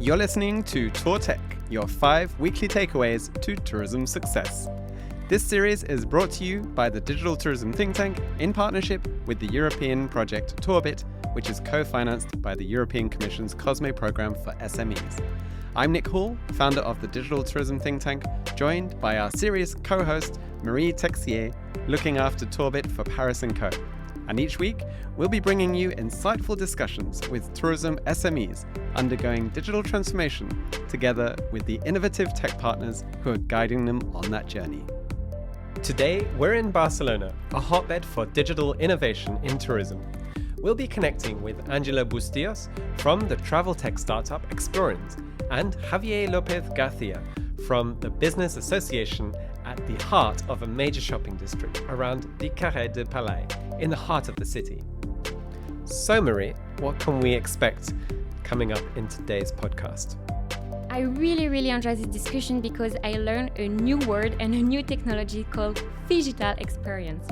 You're listening to Tour Tech, your 5 weekly takeaways to tourism success. This series is brought to you by the digital tourism think tank in partnership with the European project Tourbit, which is co-financed by the European Commission's COSME program for SMEs. I'm Nick Hall, founder of the digital tourism think tank, joined by our series co-host Marie Texier, looking after Tourbit for Paris & Co. And each week, we'll be bringing you insightful discussions with tourism SMEs undergoing digital transformation together with the innovative tech partners who are guiding them on that journey. Today, we're in Barcelona, a hotbed for digital innovation in tourism. We'll be connecting with Angela Bustillos from the travel tech startup eXplorins and Javier Lopez Garcia from the Business Association at the heart of a major shopping district around the Carré de Palais, in the heart of the city. So Marie, what can we expect coming up in today's podcast? I really enjoy this discussion because I learned a new word and a new technology called phygital experience.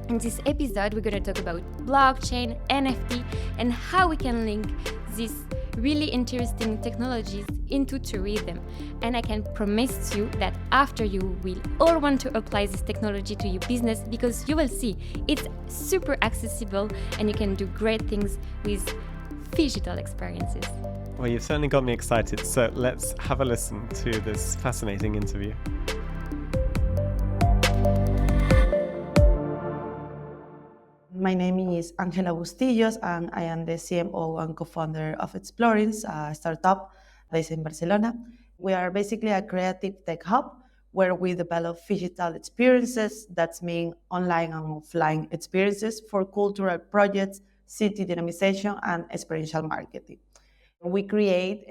In this episode, we're going to talk about blockchain, NFT, and how we can link these really interesting technologies into tourism. And I can promise you that after you will all want to apply this technology to your business because you will see it's super accessible and you can do great things with phygital experiences. Well, you've certainly got me excited, so let's have a listen to this fascinating interview. My name is Angela Bustillos, and I am the CMO and co-founder of eXplorins, a startup based in Barcelona. We are basically a creative tech hub where we develop phygital experiences, that's mean online and offline experiences for cultural projects, city dynamization, and experiential marketing. We create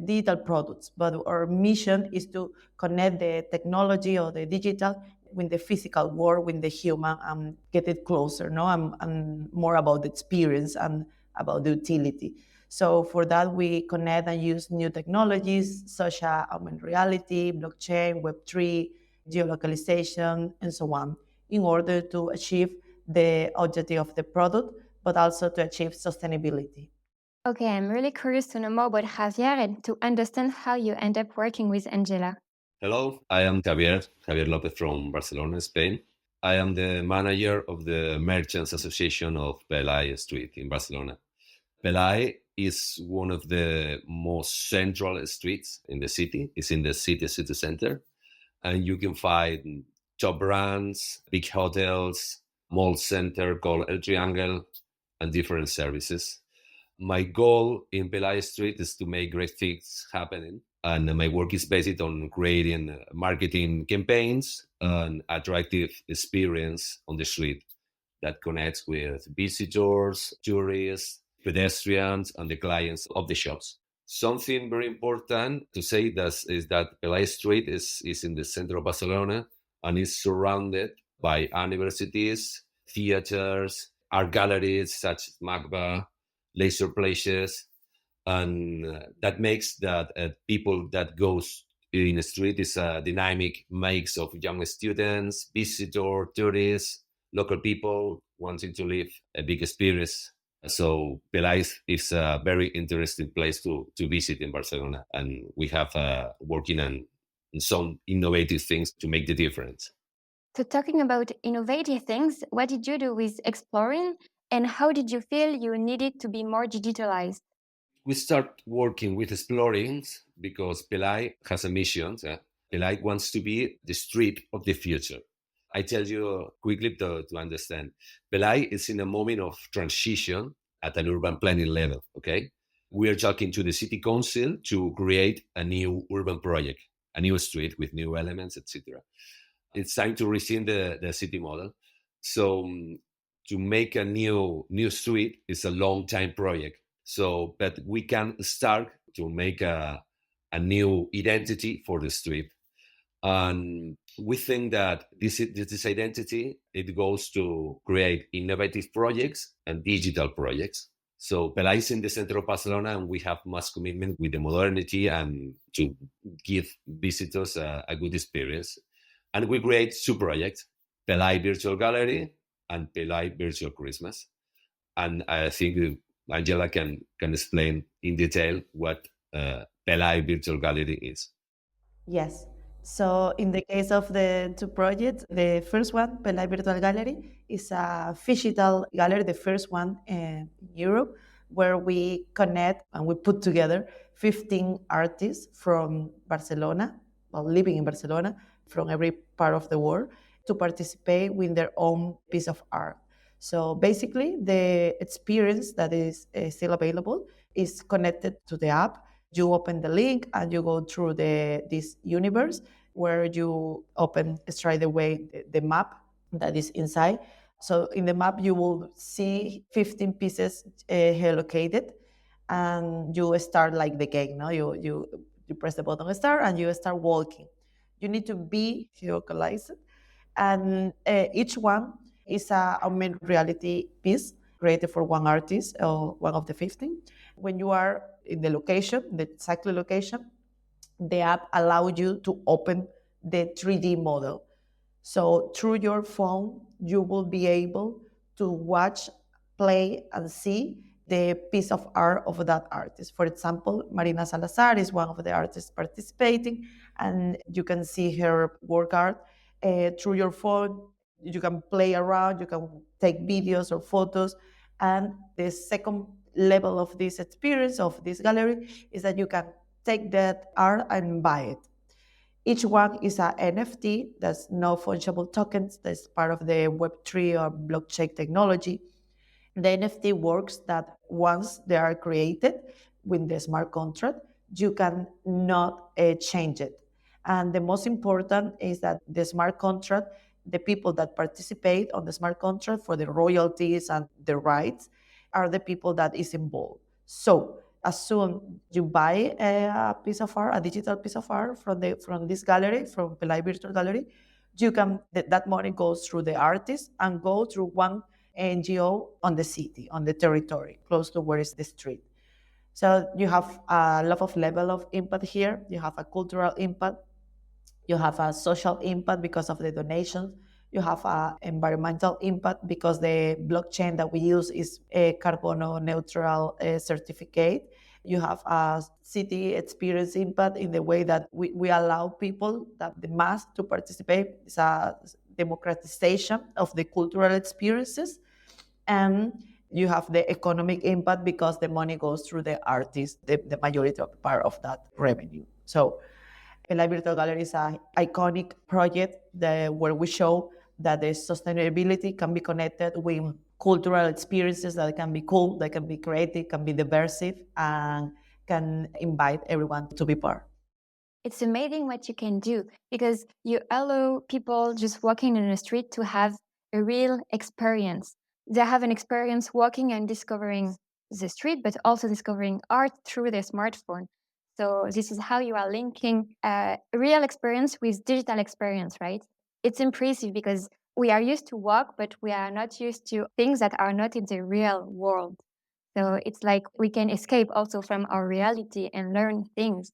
digital products, but our mission is to connect the technology or the digital with the physical world, with the human, and get it closer, and more about the experience and about the utility. So for that, we connect and use new technologies such as augmented reality, blockchain, Web3, geolocalization, and so on, in order to achieve the objective of the product, but also to achieve sustainability. Okay, I'm really curious to know more about Javier and to understand how you end up working with Angela. Hello, I am Javier Lopez from Barcelona, Spain. I am the manager of the Merchants Association of Pelai Street in Barcelona. Pelai is one of the most central streets in the city. It's in the city center. And you can find top brands, big hotels, mall center called El Triangle, and different services. My goal in Pelai Street is to make great things happening. And my work is based on creating marketing campaigns and attractive experience on the street that connects with visitors, tourists, pedestrians, and the clients of the shops. Something very important to say is that Pelai Street is in the center of Barcelona and is surrounded by universities, theaters, art galleries such as MACBA, leisure places, and that makes that people that goes in the street is a dynamic mix of young students, visitors, tourists, local people wanting to live a big experience. So Pelai is a very interesting place to visit in Barcelona, and we have working on some innovative things to make the difference. So talking about innovative things, what did you do with eXplorin and how did you feel you needed to be more digitalized? We start working with eXplorins because Pelai has a mission. Pelai wants to be the street of the future. I tell you quickly to understand. Pelai is in a moment of transition at an urban planning level, okay? We are talking to the city council to create a new urban project, a new street with new elements, etc. It's time to rescind the city model. So to make a new street is a long time project. So, but we can start to make a new identity for the street. And we think that this identity, it goes to create innovative projects and digital projects. So Pelai is in the center of Barcelona and we have much commitment with the modernity and to give visitors a good experience. And we create 2 projects, Pelai Virtual Gallery and Pelai Virtual Christmas. And I think Angela can explain in detail what Pelai Virtual Gallery is. Yes. So in the case of the two projects, the first one, Pelai Virtual Gallery, is a phygital gallery, the first one in Europe, where we connect and we put together 15 artists from Barcelona, well, living in Barcelona, from every part of the world, to participate with their own piece of art. So basically, the experience that is still available is connected to the app. You open the link and you go through this universe where you open straight away the map that is inside. So in the map, you will see 15 pieces located, and you start like the game. No, you press the button start and you start walking. You need to be geolocalized, and each one is a augmented reality piece created for one artist or one of the 15. When you are in the location, the exact location, the app allows you to open the 3D model. So through your phone, you will be able to watch, play, and see the piece of art of that artist. For example, Marina Salazar is one of the artists participating, and you can see her work art through your phone. You can play around, you can take videos or photos. And the second level of this experience, of this gallery, is that you can take that art and buy it. Each one is a NFT, that's no fungible tokens, that's part of the Web3 or blockchain technology. The NFT works that once they are created with the smart contract, you can not change it. And the most important is that the smart contract, the people that participate on the smart contract for the royalties and the rights are the people that is involved. So as soon you buy a piece of art, a digital piece of art from this gallery, from Pelai Virtual Gallery, you can that money goes through the artist and go through one NGO on the city, on the territory, close to where is the street. So you have a lot of level of impact here. You have a cultural impact. You have a social impact because of the donations. You have an environmental impact because the blockchain that we use is a carbon neutral certificate. You have a city experience impact in the way that we allow people, that the mass, to participate. It's a democratization of the cultural experiences. And you have the economic impact because the money goes through the artist, the majority of part of that revenue. So Pelai Virtual Gallery is an iconic project where we show that the sustainability can be connected with cultural experiences that can be cool, that can be creative, can be diverse, and can invite everyone to be part. It's amazing what you can do because you allow people just walking in the street to have a real experience. They have an experience walking and discovering the street, but also discovering art through their smartphone. So this is how you are linking a real experience with digital experience, right? It's impressive because we are used to walk, but we are not used to things that are not in the real world. So it's like we can escape also from our reality and learn things.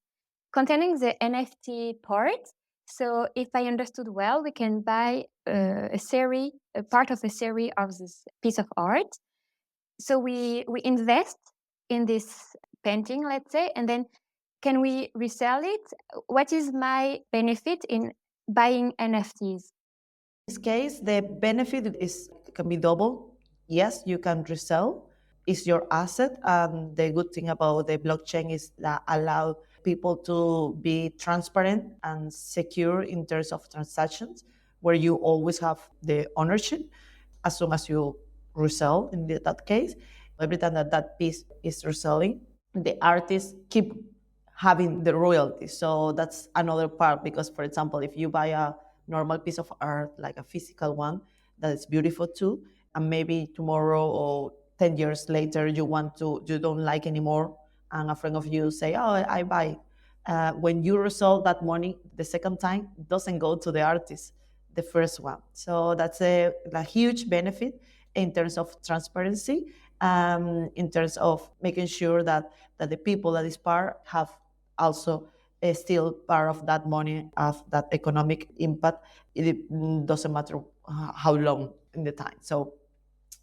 Concerning the NFT part, so if I understood well, we can buy a part of a series of this piece of art. So we invest in this painting, let's say, and then can we resell it? What is my benefit in buying NFTs? In this case, the benefit can be double. Yes, you can resell. It's your asset. And the good thing about the blockchain is that allow people to be transparent and secure in terms of transactions, where you always have the ownership as soon as you resell. In that case, every time that piece is reselling, the artists keep having the royalties. So that's another part, because, for example, if you buy a normal piece of art, like a physical one, that is beautiful too, and maybe tomorrow or 10 years later you don't like anymore, and a friend of you say, oh, I buy. When you resell that money the second time, it doesn't go to the artist, the first one. So that's a huge benefit in terms of transparency, in terms of making sure that the people that is part have also still part of that money, of that economic impact. It doesn't matter how long in the time. So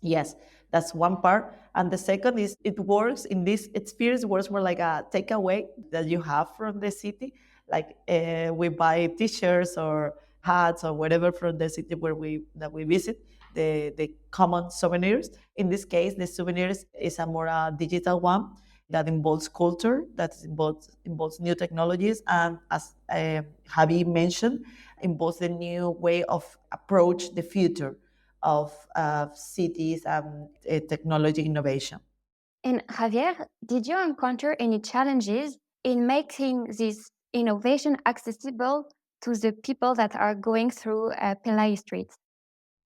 Yes, that's one part. And the second is it works in this experience works more like a takeaway that you have from the city. Like we buy t-shirts or hats or whatever from the city where we visit, the common souvenirs. In this case, the souvenirs is a more digital one that involves culture, that involves new technologies, and as Javi mentioned, involves the new way of approach the future of cities and technology innovation. And Javier, did you encounter any challenges in making this innovation accessible to the people that are going through Pelayo Street?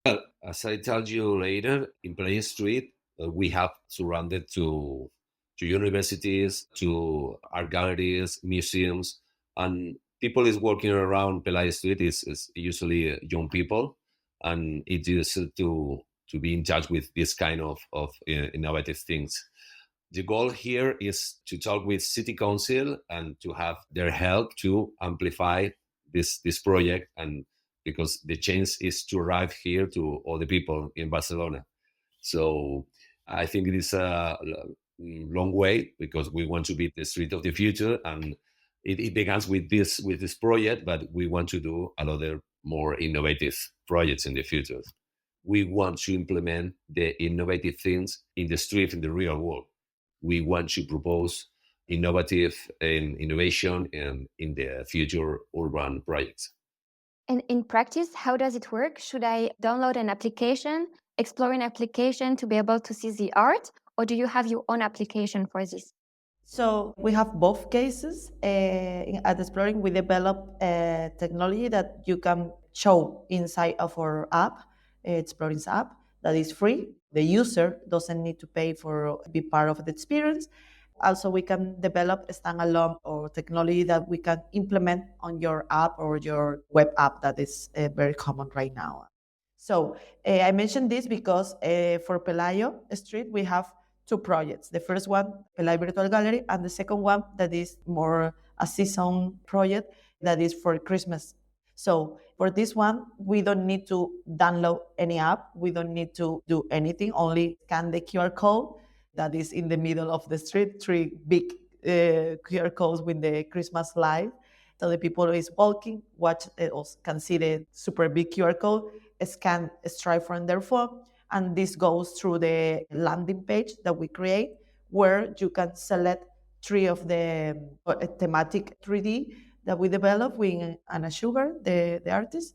Well, as I told you later, in Play Street, we have surrounded to universities, to art galleries, museums, and people is walking around Pelay Street is usually young people, and it is to be in touch with this kind of innovative things. The goal here is to talk with city council and to have their help to amplify this project, and because the change is to arrive here to all the people in Barcelona. So I think it is a long way because we want to be the street of the future, and it begins with this project, but we want to do a lot of more innovative projects in the future. We want to implement the innovative things in the street in the real world. We want to propose innovative and innovation in the future urban projects. And in practice, how does it work? Should I download an application, explore an application to be able to see the art, or do you have your own application for this? So we have both cases. At Exploring, we develop technology that you can show inside of our app, Explorins app, that is free. The user doesn't need to pay for be part of the experience. Also, we can develop a standalone or technology that we can implement on your app or your web app that is very common right now. So I mentioned this because for Pelayo Street, we have two projects. The first one, Pelayo Virtual Gallery, and the second one that is more a season project that is for Christmas. So for this one, we don't need to download any app. We don't need to do anything, only scan the QR code that is in the middle of the street, three big QR codes with the Christmas light. So the people who is walking, can see the super big QR code, scan Stripe from their phone, and this goes through the landing page that we create, where you can select three of the thematic 3D that we develop with Anna Sugar, the artist.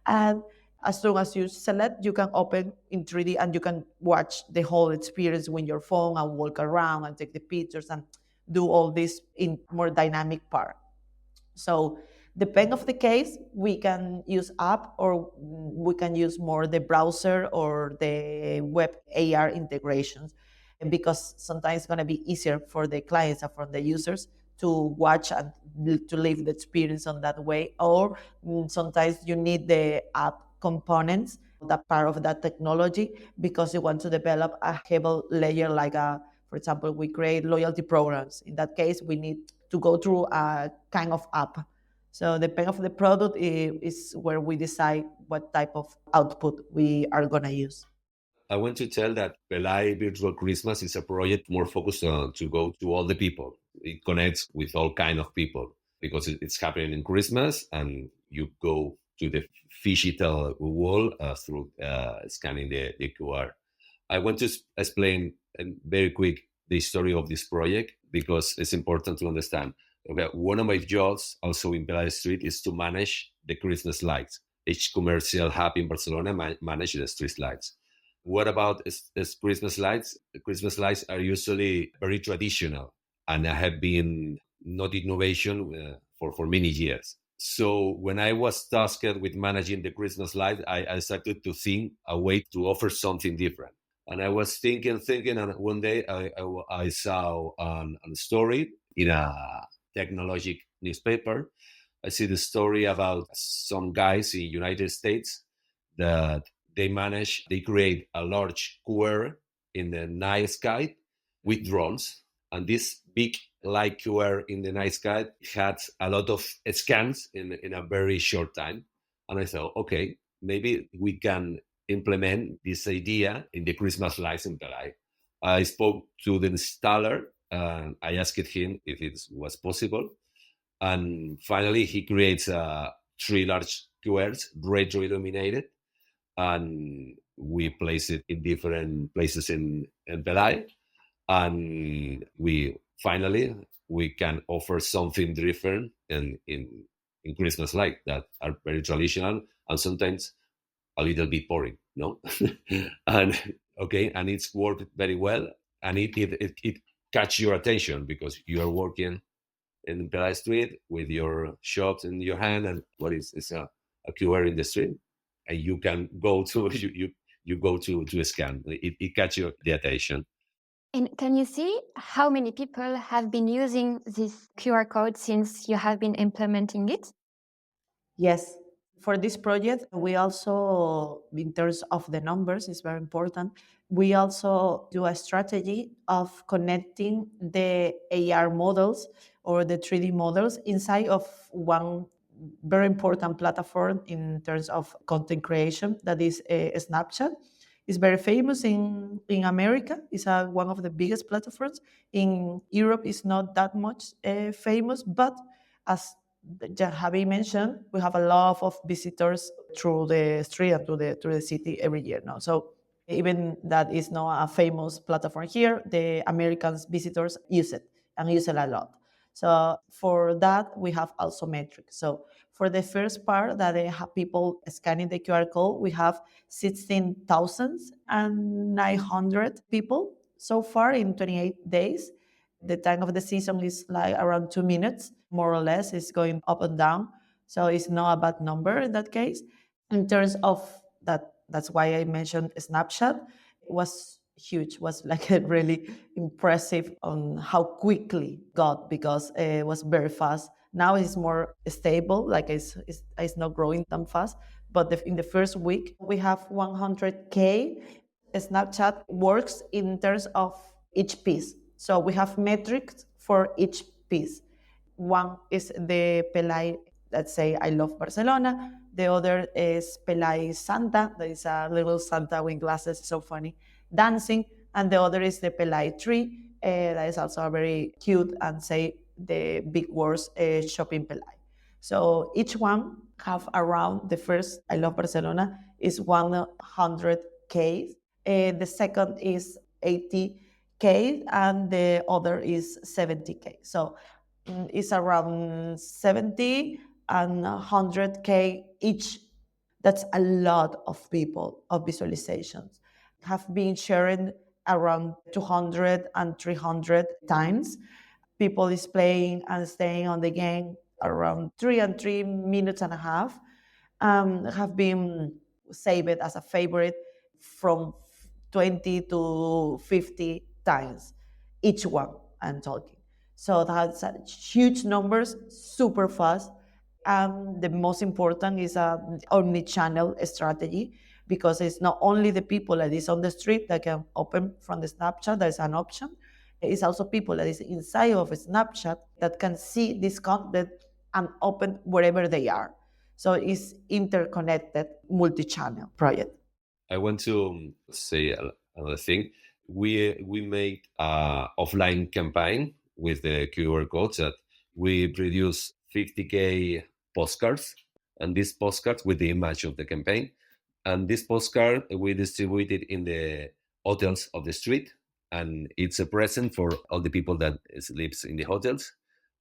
And as soon as you select, you can open in 3D and you can watch the whole experience with your phone and walk around and take the pictures and do all this in more dynamic part. So depending of the case, we can use app or we can use more the browser or the web AR integrations, because sometimes it's going to be easier for the clients and for the users to watch and to live the experience on that way. Or sometimes you need the app components, that part of that technology, because you want to develop a cable layer like for example, we create loyalty programs. In that case, we need to go through a kind of app. So depending of the product is where we decide what type of output we are going to use. I want to tell that Belay Virtual Christmas is a project more focused on to go to all the people. It connects with all kind of people because it's happening in Christmas, and you go to the digital wall through scanning the QR. I want to explain very quick the story of this project because it's important to understand. Okay, one of my jobs also in Belay Street is to manage the Christmas lights. Each commercial hub in Barcelona manage the street lights. What about Christmas lights? The Christmas lights are usually very traditional and have been not innovation for many years. So when I was tasked with managing the Christmas light, I started to think a way to offer something different. And I was thinking, and one day I saw a story in a technology newspaper. I see the story about some guys in United States that they create a large QR in the night sky with drones. And this big light QR in the night sky had a lot of scans in a very short time. And I thought, okay, maybe we can implement this idea in the Christmas lights in Pelai. I spoke to the installer and I asked him if it was possible. And finally, he creates 3 large QRs, retro illuminated, and we place it in different places in Pelai. And we can offer something different in Christmas light that are very traditional and sometimes a little bit boring, no? And okay, and it's worked very well, and it catch your attention because you are working in Pelai Street with your shops in your hand, and what is it's a QR in the street, and you can go to you go to a scan. It catch your the attention. And can you see how many people have been using this QR code since you have been implementing it? Yes. For this project, we also, in terms of the numbers, it's very important. We also do a strategy of connecting the AR models or the 3D models inside of one very important platform in terms of content creation, that is Snapchat. It's very famous in America. It's one of the biggest platforms. In Europe, it's not that much famous, but as Javi mentioned, we have a lot of visitors through the street and through the city every year now. So even that is not a famous platform here, the Americans visitors use it and use it a lot. So for that, we have also metrics. So for the first part that they have people scanning the QR code, we have 16,900 people so far in 28 days. The time of the season is like around 2 minutes, more or less. It's going up and down. So it's not a bad number in that case. In terms of that, that's why I mentioned Snapchat. It was huge, was like really impressive on how quickly got, because it was very fast. Now it's more stable, like it's not growing that fast. But in the first week, we have 100K. Snapchat works in terms of each piece. So we have metrics for each piece. One is the Pelai, let's say, I love Barcelona. The other is Pelai Santa, that is a little Santa with glasses, so funny, dancing. And the other is the Pelai tree, that is also very cute and say the big words, shopping Pelai. So each one have around, the first, I love Barcelona, is 100K. The second is 80K, and the other is 70K. So it's around 70 and 100K each. That's a lot of people, of visualizations. Have been sharing around 200 and 300 times. People is playing and staying on the game around 3 and 3.5 minutes. Have been saved as a favorite from 20 to 50 times each one. I'm talking. So that's huge numbers, super fast. And the most important is a omni-channel strategy, because it's not only the people that is on the street that can open from the Snapchat. There's an option. It's also people that is inside of a Snapchat that can see this content and open wherever they are. So it's interconnected multi-channel project. I want to say another thing. We made an offline campaign with the QR codes that we produce 50K postcards, and these postcards with the image of the campaign. And this postcard we distributed in the hotels of the street, and it's a present for all the people that lives in the hotels.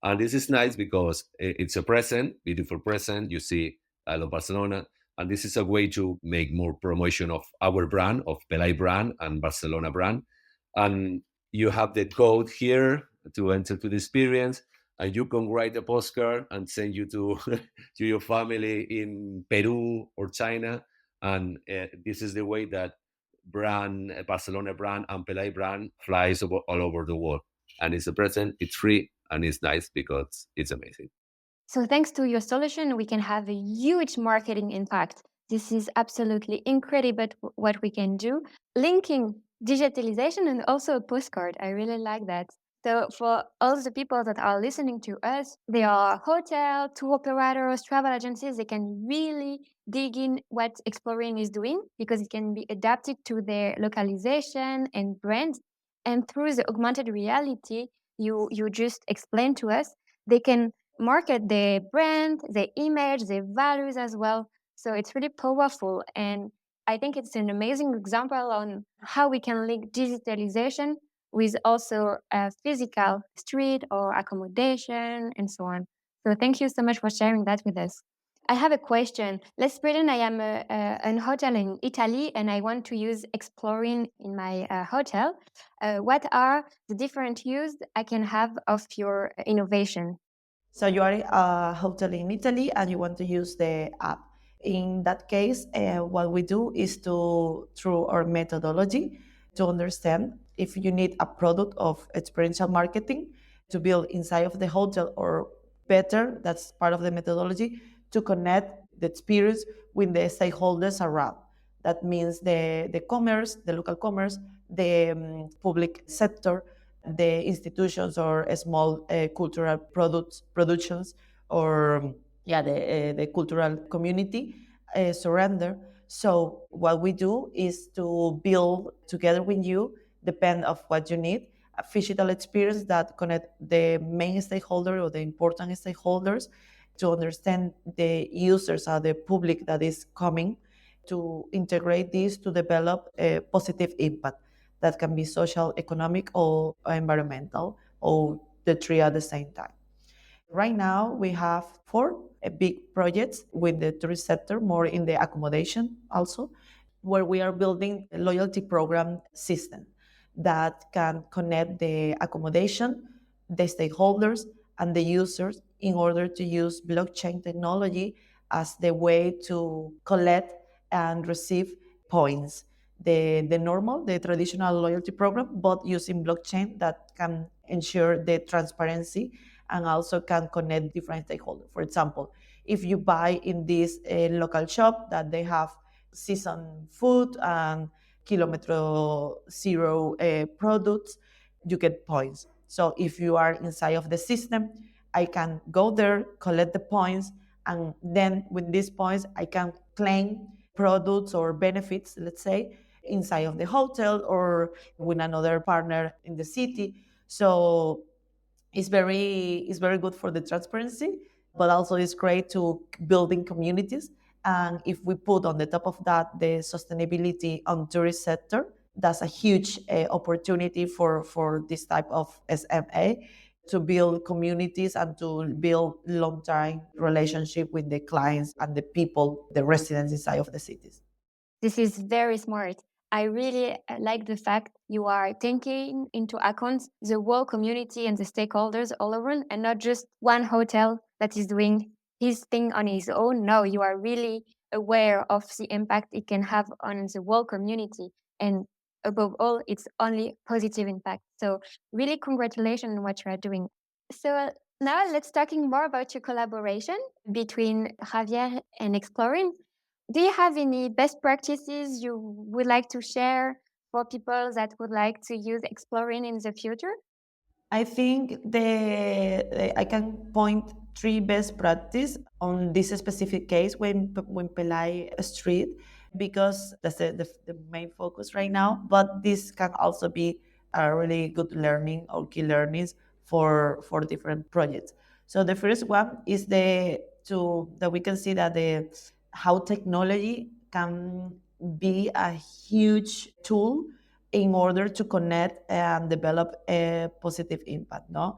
And this is nice because it's a present, beautiful present. You see, I love Barcelona, and this is a way to make more promotion of our brand, of Pelai brand and Barcelona brand. And you have the code here to enter to the experience, and you can write a postcard and send you to to your family in Peru or China. And this is the way that brand Barcelona brand and Pelai brand flies all over the world. And it's a present, it's free, and it's nice because it's amazing. So thanks to your solution, we can have a huge marketing impact. This is absolutely incredible what we can do. Linking digitalization and also a postcard. I really like that. So for all the people that are listening to us, they are hotel, tour operators, travel agencies, they can really dig in what eXplorin is doing, because it can be adapted to their localization and brand. And through the augmented reality you just explained to us, they can market their brand, their image, their values as well. So it's really powerful. And I think it's an amazing example on how we can link digitalization with also a physical street or accommodation and so on. So thank you so much for sharing that with us. I have a question. Let's pretend I am an hotel in Italy and I want to use eXplorin in my hotel. What are the different use I can have of your innovation? So you are a hotel in Italy and you want to use the app. In that case, what we do is to, through our methodology, to understand if you need a product of experiential marketing to build inside of the hotel, or better, that's part of the methodology, to connect the experience with the stakeholders around. That means the commerce, the local commerce, the public sector, the institutions or small cultural productions, or the cultural community surrender. So what we do is to build together with you, depend of what you need, a phygital experience that connect the main stakeholder or the important stakeholders to understand the users or the public that is coming, to integrate this to develop a positive impact that can be social, economic, or environmental, or the three at the same time. Right now, we have four big projects with the tourist sector, more in the accommodation also, where we are building a loyalty program system that can connect the accommodation, the stakeholders, and the users in order to use blockchain technology as the way to collect and receive points. The traditional loyalty program, but using blockchain that can ensure the transparency and also can connect different stakeholders. For example, if you buy in this local shop that they have season food and kilometer zero products, you get points. So if you are inside of the system, I can go there, collect the points, and then with these points, I can claim products or benefits, let's say, inside of the hotel or with another partner in the city. So it's very good for the transparency, but also it's great to building communities. And if we put on the top of that the sustainability on tourist sector, that's a huge opportunity for this type of SMA to build communities and to build long-term relationship with the clients and the people, the residents inside of the cities. This is very smart. I really like the fact you are taking into account the whole community and the stakeholders all around, and not just one hotel that is doing his thing on his own. No, you are really aware of the impact it can have on the whole community. And above all, it's only positive impact. So really congratulations on what you are doing. So now let's talking more about your collaboration between Javier and eXplorin. Do you have any best practices you would like to share for people that would like to use eXplorin in the future? I think I can point three best practice on this specific case when Pelai Street, because that's the main focus right now. But this can also be a really good learning or key learnings for different projects. So the first one is that we can see that the how technology can be a huge tool in order to connect and develop a positive impact. No,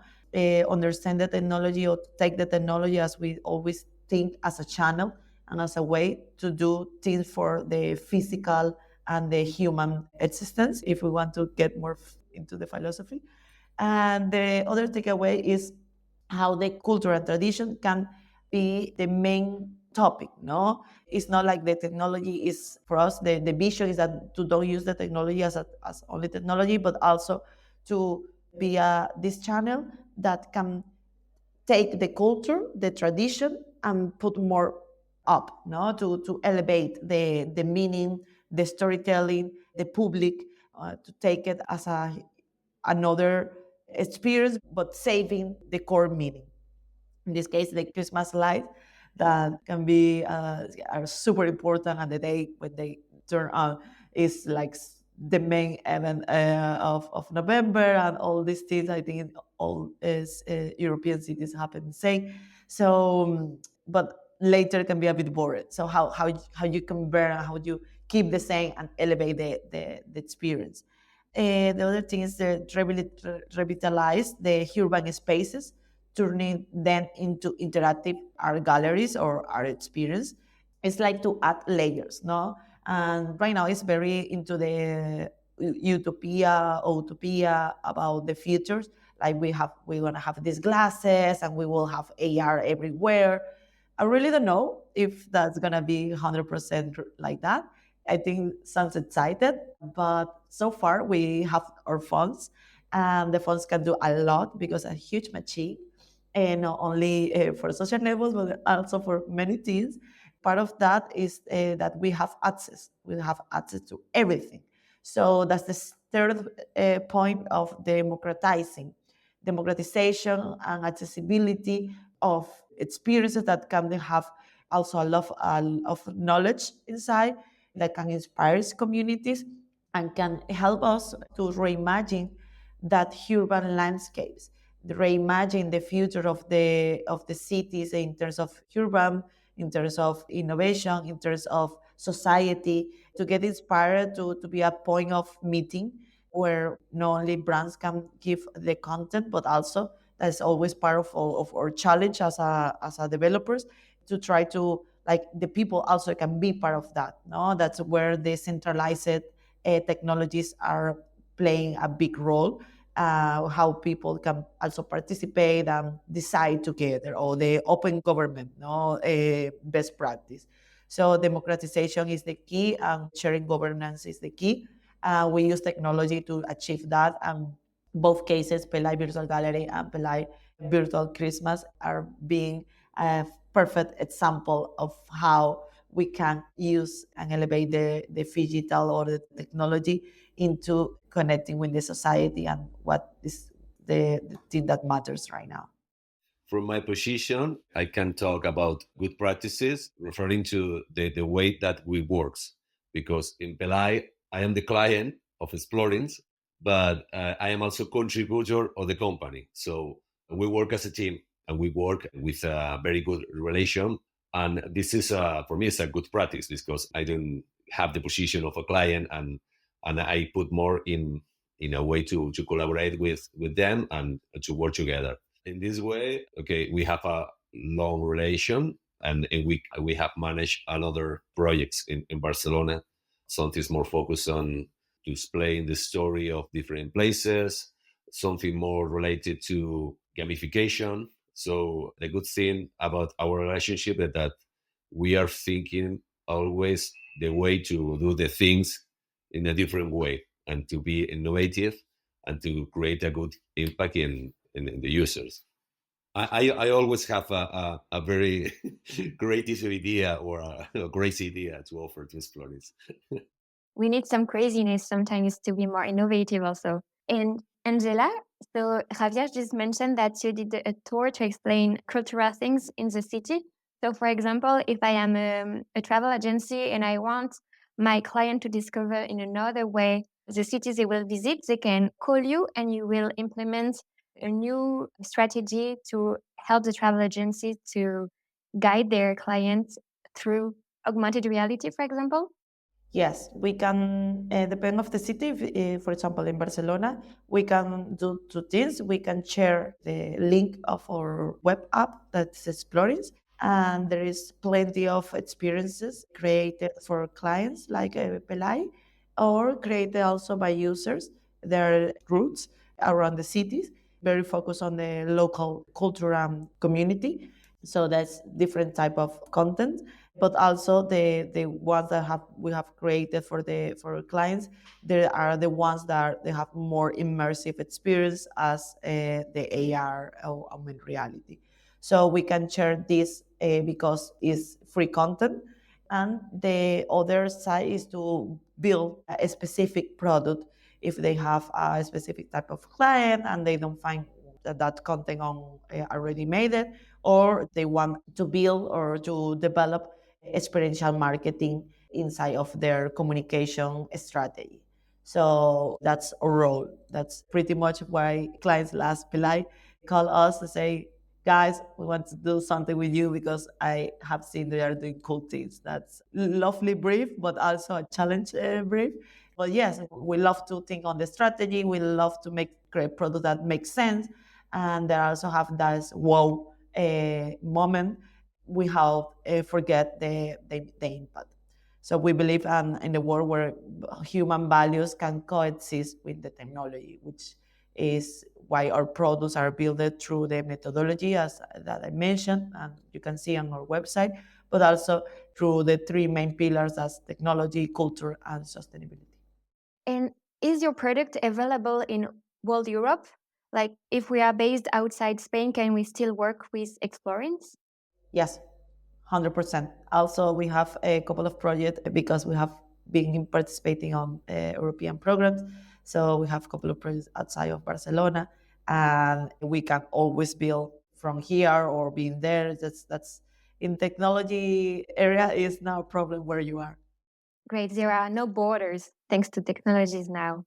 understand the technology, or take the technology as we always think, as a channel and as a way to do things for the physical and the human existence, if we want to get more into the philosophy. And the other takeaway is how the culture and tradition can be the main topic. No, it's not like the technology is for us. The vision is that to don't use the technology as only technology, but also to be this channel that can take the culture, the tradition, and put more up, no, to elevate the meaning, the storytelling, the public, to take it as another experience, but saving the core meaning. In this case, the Christmas light that can be are super important, and the day when they turn on is like the main event of November, and all these things. I think all is European cities happen the same. So, but later can be a bit boring. So how you convert and how you keep the same and elevate the experience. The other thing is to revitalize the urban spaces, turning them into interactive art galleries or art experience. It's like to add layers, no? And right now it's very into the utopia about the futures. Like we're gonna have these glasses and we will have AR everywhere. I really don't know if that's gonna be 100% like that. I think sounds excited, but so far we have our phones, and the phones can do a lot because a huge machine, and not only for social networks, but also for many things. Part of that is that we have access. We have access to everything. So that's the third point of democratization and accessibility of experiences that can have also a lot of knowledge inside that can inspire communities and can help us to reimagine that urban landscapes, reimagine the future of the cities in terms of urban, in terms of innovation, in terms of society, to get inspired to be a point of meeting where not only brands can give the content, but also that's always part of our challenge as a developers to try to like the people also can be part of that. No, that's where the centralized technologies are playing a big role. How people can also participate and decide together, or the open government, no, best practice. So democratization is the key, and sharing governance is the key. We use technology to achieve that, and both cases, Pelai Virtual Gallery and Pelai Virtual Christmas, are being a perfect example of how we can use and elevate the digital or the technology into connecting with the society and what is the thing that matters right now. From my position, I can talk about good practices, referring to the way that we works. Because in Pelai, I am the client of eXplorins, but I am also contributor of the company. So we work as a team, and we work with a very good relation. And this is, for me, it's a good practice because I don't have the position of a client, and I put more in a way to collaborate with them and to work together. In this way, okay, we have a long relation, and we have managed another projects in Barcelona. Something's more focused on displaying the story of different places, something more related to gamification. So the good thing about our relationship is that we are thinking always the way to do the things in a different way, and to be innovative and to create a good impact in the users. I always have a very creative idea or a great idea to offer to explorers. We need some craziness sometimes to be more innovative also. And Angela, so Javier just mentioned that you did a tour to explain cultural things in the city. So for example, if I am a travel agency and I want my client to discover in another way the cities they will visit, they can call you and you will implement a new strategy to help the travel agency to guide their clients through augmented reality, for example. Yes, we can, depend of the city. For example, in Barcelona, we can do two things. We can share the link of our web app that's Explorins, and there is plenty of experiences created for clients like Pelai, or created also by users. There are routes around the cities, very focused on the local culture and community. So that's different type of content, but also the ones that we have created for our clients. There are the ones that they have more immersive experience as the AR or augmented reality. So we can share this because it's free content, and the other side is to build a specific product if they have a specific type of client and they don't find that content on already made it, or they want to build or to develop experiential marketing inside of their communication strategy. So that's a role. That's pretty much why clients last Pilai call us to say, guys, we want to do something with you because I have seen they are doing cool things. That's lovely brief, but also a challenge brief. But yes, we love to think on the strategy. We love to make great product that makes sense, and they also have this wow moment. We have forget the impact. So we believe in a world where human values can coexist with the technology, which is why our products are built through the methodology as that I mentioned, and you can see on our website, but also through the three main pillars as technology, culture, and sustainability. And is your product available in world Europe? Like if we are based outside Spain, can we still work with eXplorins? Yes, 100%. Also, we have a couple of projects because we have been participating on European programs. So we have a couple of projects outside of Barcelona, and we can always build from here or being there. That's in technology area is not a problem where you are. Great, there are no borders thanks to technologies now.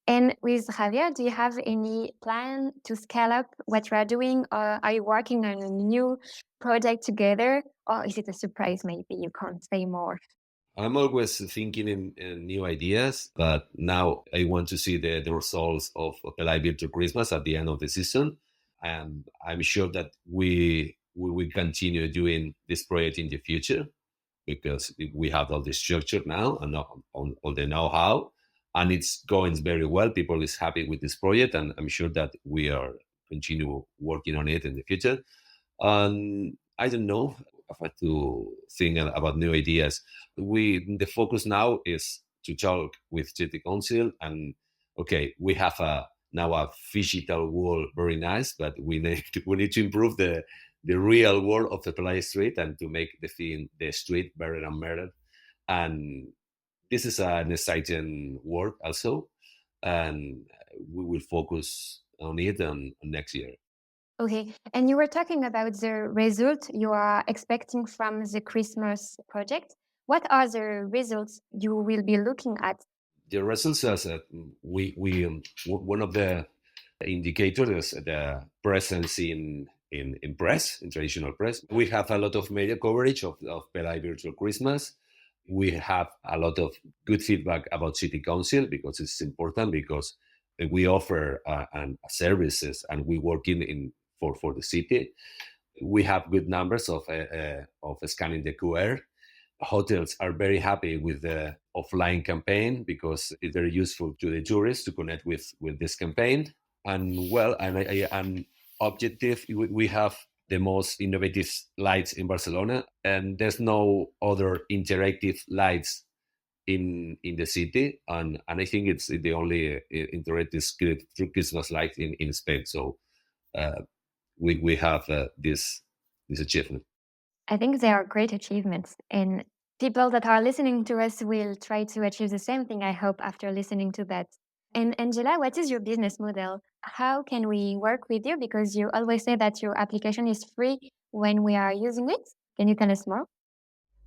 And with Javier, do you have any plan to scale up what you are doing, or are you working on a new project together, or is it a surprise? Maybe you can't say more. I'm always thinking in new ideas, but now I want to see the results of Pelai Virtual Christmas at the end of the season. And I'm sure that we will continue doing this project in the future because we have all the structure now and all the know-how, and it's going very well. People is happy with this project, and I'm sure that we are continue working on it in the future. And I don't know. I have to think about new ideas. The focus now is to talk with city council, and okay, we have now a physical wall, very nice, but we need to improve the real world of the Playa Street and to make the street better and better. And this is an exciting work also, and we will focus on it on next year. Okay, and you were talking about the result you are expecting from the Christmas project. What are the results you will be looking at? The results is that one of the indicators is the presence in press, in traditional press. We have a lot of media coverage of Pelai Virtual Christmas. We have a lot of good feedback about City Council because it's important because we offer services and we work in for the city. We have good numbers of scanning the QR. Hotels are very happy with the offline campaign because it's very useful to the tourists to connect with this campaign. And well, and objective, we have the most innovative lights in Barcelona, and there's no other interactive lights in the city, and I think it's the only interactive Christmas light in Spain. So we have this achievement. I think they are great achievements, and people that are listening to us will try to achieve the same thing, I hope, after listening to that. And Angela, what is your business model? How can we work with you? Because you always say that your application is free when we are using it. Can you tell us more?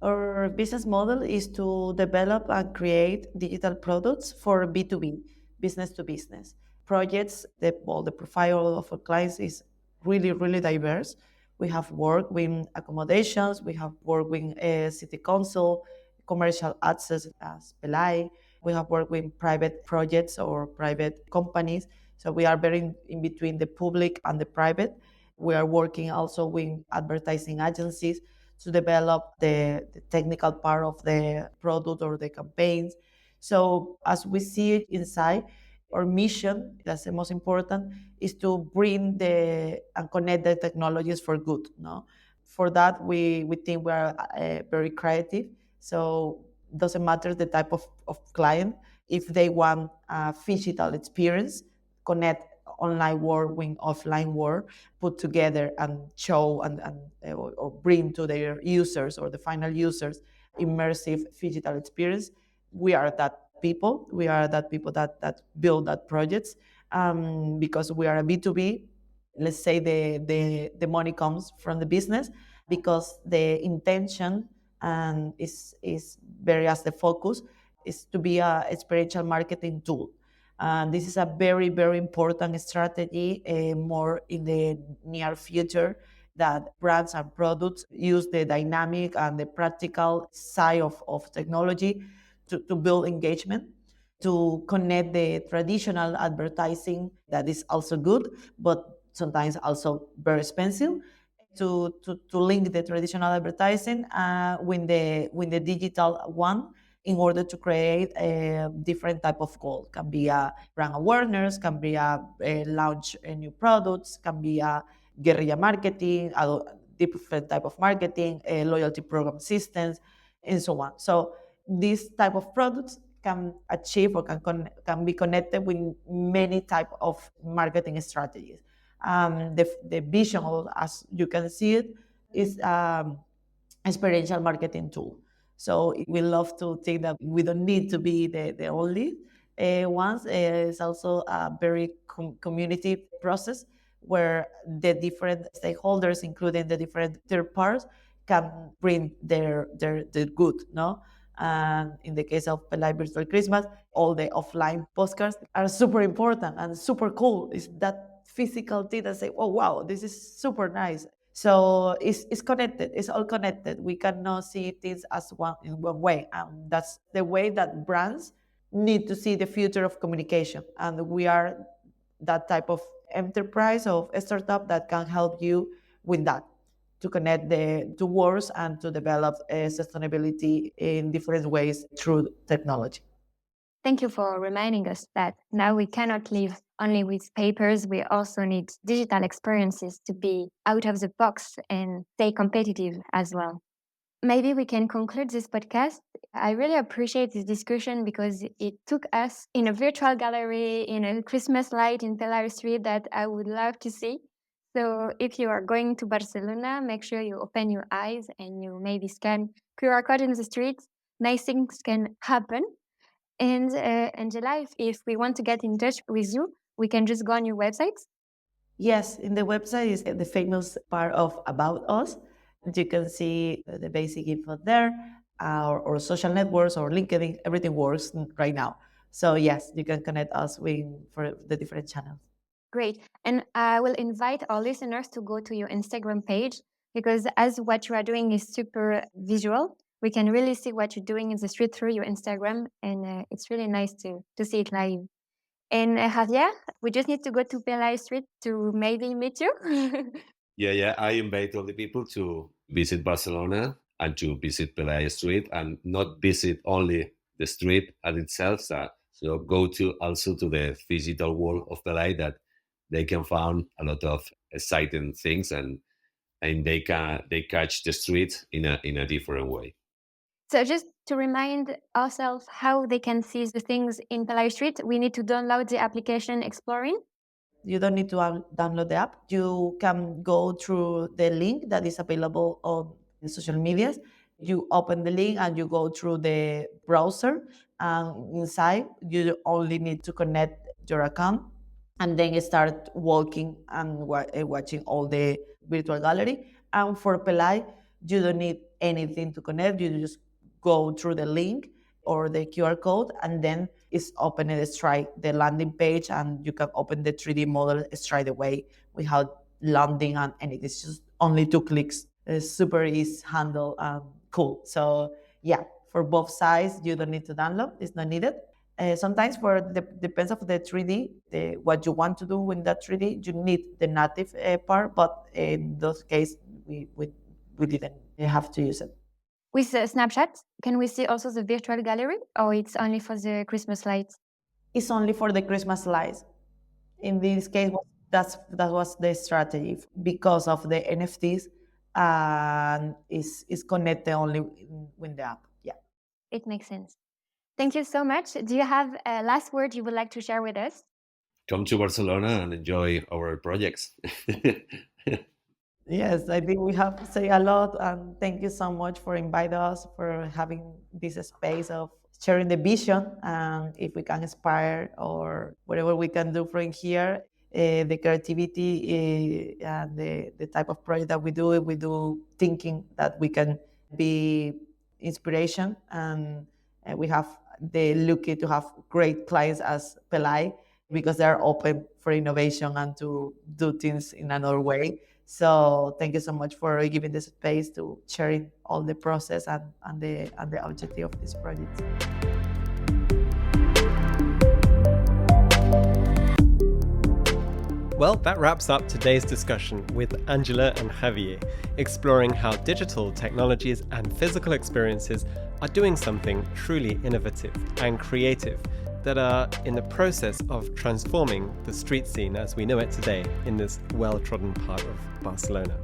Our business model is to develop and create digital products for B2B, business to business projects. The profile of our clients is really, really diverse. We have worked with accommodations, we have worked with city council, commercial access as Pelai. We have worked with private projects or private companies. So we are very in between the public and the private. We are working also with advertising agencies to develop the technical part of the product or the campaigns. So as we see it inside, our mission, that's the most important, is to bring and connect the technologies for good. No, for that we think we are very creative. So it doesn't matter the type of client. If they want a physical experience, connect online world with offline world, put together and show or bring to their users or the final users immersive digital experience. We are that people. We are that people that build that projects because we are a B2B. let's say the money comes from the business, because the intention and is very as the focus is to be a experiential marketing tool. And this is a very, very important strategy, more in the near future, that brands and products use the dynamic and the practical side of technology to build engagement, to connect the traditional advertising that is also good, but sometimes also very expensive, to link the traditional advertising with the digital one, in order to create a different type of goal. Can be a brand awareness, can be a launch a new products, can be a guerrilla marketing, a different type of marketing, a loyalty program systems, and so on. So these type of products can achieve or can be connected with many type of marketing strategies. The vision, as you can see it, is experiential marketing tool. So we love to think that we don't need to be the only ones. It's also a very community process, where the different stakeholders, including the different third parties, can bring their good, no? And in the case of Pelai Virtual Christmas, all the offline postcards are super important and super cool. It's that physical thing that say, oh wow, this is super nice. So it's connected. It's all connected. We cannot see things as one in one way, and that's the way that brands need to see the future of communication. And we are that type of enterprise, of a startup, that can help you with that, to connect the two worlds and to develop sustainability in different ways through technology. Thank you for reminding us that now we cannot live only with papers. We also need digital experiences to be out of the box and stay competitive as well. Maybe we can conclude this podcast. I really appreciate this discussion because it took us in a virtual gallery, in a Christmas light in Pelai Street that I would love to see. So if you are going to Barcelona, make sure you open your eyes and you maybe scan QR code in the streets. Nice things can happen. And Angela, if we want to get in touch with you, we can just go on your website. Yes, in the website is the famous part of About Us. You can see the basic info there, or social networks or LinkedIn. Everything works right now. So yes, you can connect us for the different channels. Great. And I will invite our listeners to go to your Instagram page, because as what you are doing is super visual, we can really see what you're doing in the street through your Instagram. And it's really nice to see it live. And Javier, we just need to go to Pelai Street to maybe meet you. Yeah. I invite all the people to visit Barcelona and to visit Pelai Street, and not visit only the street as itself. So go to also to the physical world of Pelai, that they can find a lot of exciting things, and they catch the street in a different way. So just to remind ourselves how they can see the things in Pelai Street, we need to download the application eXplorin. You don't need to download the app. You can go through the link that is available on the social medias. You open the link and you go through the browser, and inside you only need to connect your account, and then start walking and watching all the virtual gallery. And for Pelai, you don't need anything to connect. You just go through the link or the QR code, and then it's open it straight the landing page, and you can open the 3D model straight away without landing on anything. It's just only 2 clicks. It's super easy handle and cool. So yeah, for both sides, you don't need to download. It's not needed. Sometimes for the depends of the 3D, what you want to do with that 3D, you need the native part, but in those cases, we didn't have to use it. With Snapchat, can we see also the virtual gallery, or it's only for the Christmas lights? It's only for the Christmas lights. In this case, that was the strategy, because of the NFTs, and is connected only with the app. Yeah. It makes sense. Thank you so much. Do you have a last word you would like to share with us? Come to Barcelona and enjoy our projects. Yes, I think we have to say a lot, and thank you so much for inviting us, for having this space of sharing the vision, and if we can inspire or whatever we can do from here, the creativity and the type of project that we do thinking that we can be inspiration, and we have the lucky to have great clients as Pelai, because they're open for innovation and to do things in another way. So thank you so much for giving this space to sharing all the process and the objective of this project. Well, that wraps up today's discussion with Angela and Javier, exploring how digital technologies and physical experiences are doing something truly innovative and creative that are in the process of transforming the street scene as we know it today in this well-trodden part of Barcelona.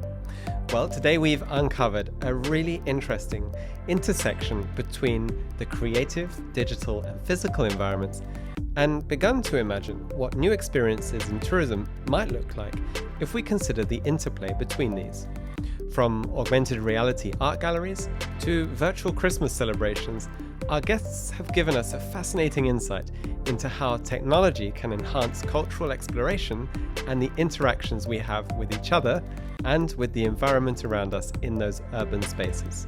Well, today we've uncovered a really interesting intersection between the creative, digital and physical environments, and begun to imagine what new experiences in tourism might look like if we consider the interplay between these. From augmented reality art galleries to virtual Christmas celebrations, our guests have given us a fascinating insight into how technology can enhance cultural exploration and the interactions we have with each other and with the environment around us in those urban spaces.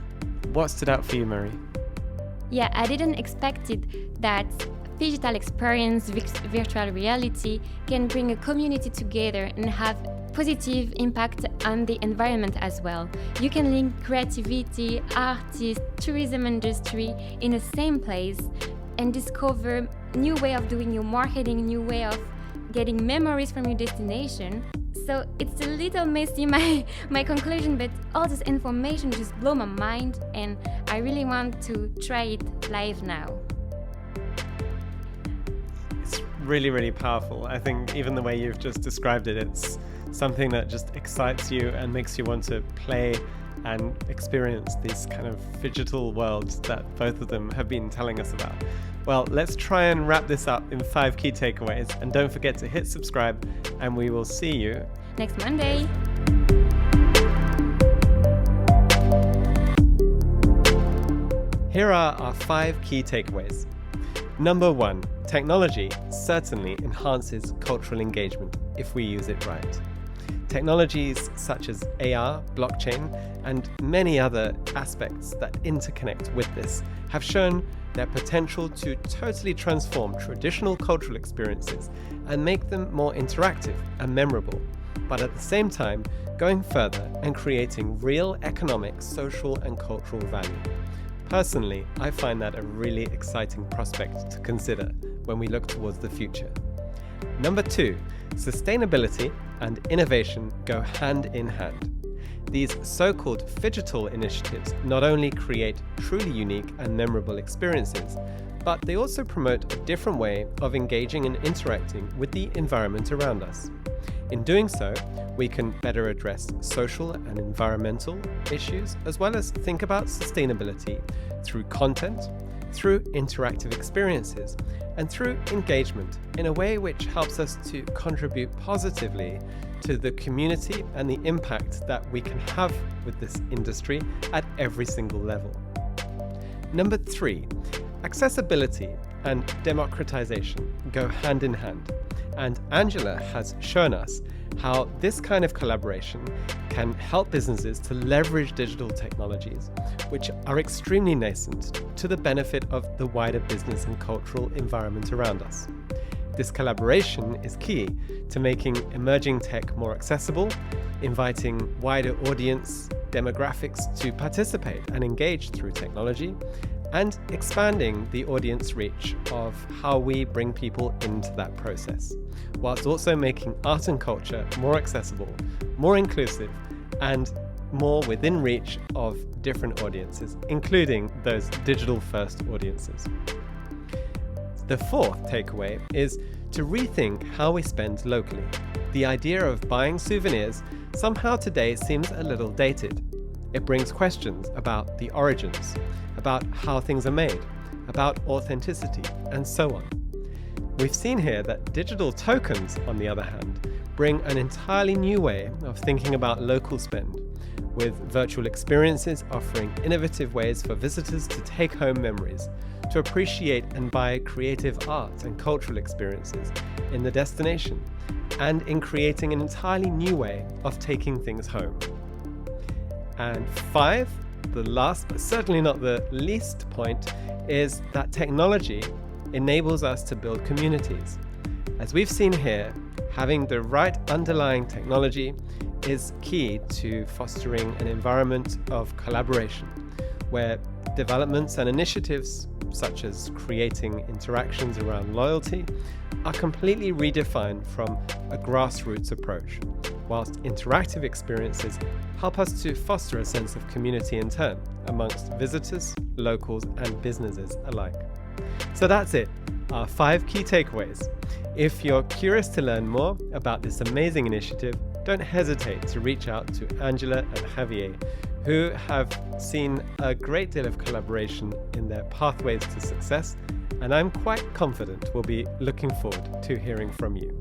What stood out for you, Marie? Yeah, I didn't expect it that digital experience, virtual reality can bring a community together and have positive impact on the environment as well. You can link creativity, artists, tourism industry in the same place and discover new way of doing your marketing, new way of getting memories from your destination. So it's a little messy, my conclusion, but all this information just blew my mind and I really want to try it live now. Really, really powerful. I think even the way you've just described it, it's something that just excites you and makes you want to play and experience these kind of digital worlds that both of them have been telling us about. Well, let's try and wrap this up in 5 key takeaways, and don't forget to hit subscribe, and we will see you next Monday. Here are our 5 key takeaways. Number 1, technology certainly enhances cultural engagement if we use it right. Technologies such as AR, blockchain, and many other aspects that interconnect with this have shown their potential to totally transform traditional cultural experiences and make them more interactive and memorable, but at the same time going further and creating real economic, social, and cultural value. Personally, I find that a really exciting prospect to consider when we look towards the future. Number 2, sustainability and innovation go hand in hand. These so-called phygital initiatives not only create truly unique and memorable experiences, but they also promote a different way of engaging and interacting with the environment around us. In doing so, we can better address social and environmental issues, as well as think about sustainability through content, through interactive experiences, and through engagement in a way which helps us to contribute positively to the community and the impact that we can have with this industry at every single level. Number 3, accessibility and democratization go hand in hand. And Angela has shown us how this kind of collaboration can help businesses to leverage digital technologies, which are extremely nascent, to the benefit of the wider business and cultural environment around us. This collaboration is key to making emerging tech more accessible, inviting wider audience demographics to participate and engage through technology, and expanding the audience reach of how we bring people into that process, whilst also making art and culture more accessible, more inclusive, and more within reach of different audiences, including those digital-first audiences. The 4th takeaway is to rethink how we spend locally. The idea of buying souvenirs somehow today seems a little dated. It brings questions about the origins, about how things are made, about authenticity, and so on. We've seen here that digital tokens, on the other hand, bring an entirely new way of thinking about local spend, with virtual experiences offering innovative ways for visitors to take home memories, to appreciate and buy creative art and cultural experiences in the destination, and in creating an entirely new way of taking things home. And 5, the last but certainly not the least point, is that technology enables us to build communities. As we've seen here, having the right underlying technology is key to fostering an environment of collaboration, where developments and initiatives such as creating interactions around loyalty are completely redefined from a grassroots approach, whilst interactive experiences help us to foster a sense of community in turn amongst visitors, locals and businesses alike. So that's it, our 5 key takeaways. If you're curious to learn more about this amazing initiative, don't hesitate to reach out to Angela and Javier, who have seen a great deal of collaboration in their pathways to success, and I'm quite confident we'll be looking forward to hearing from you.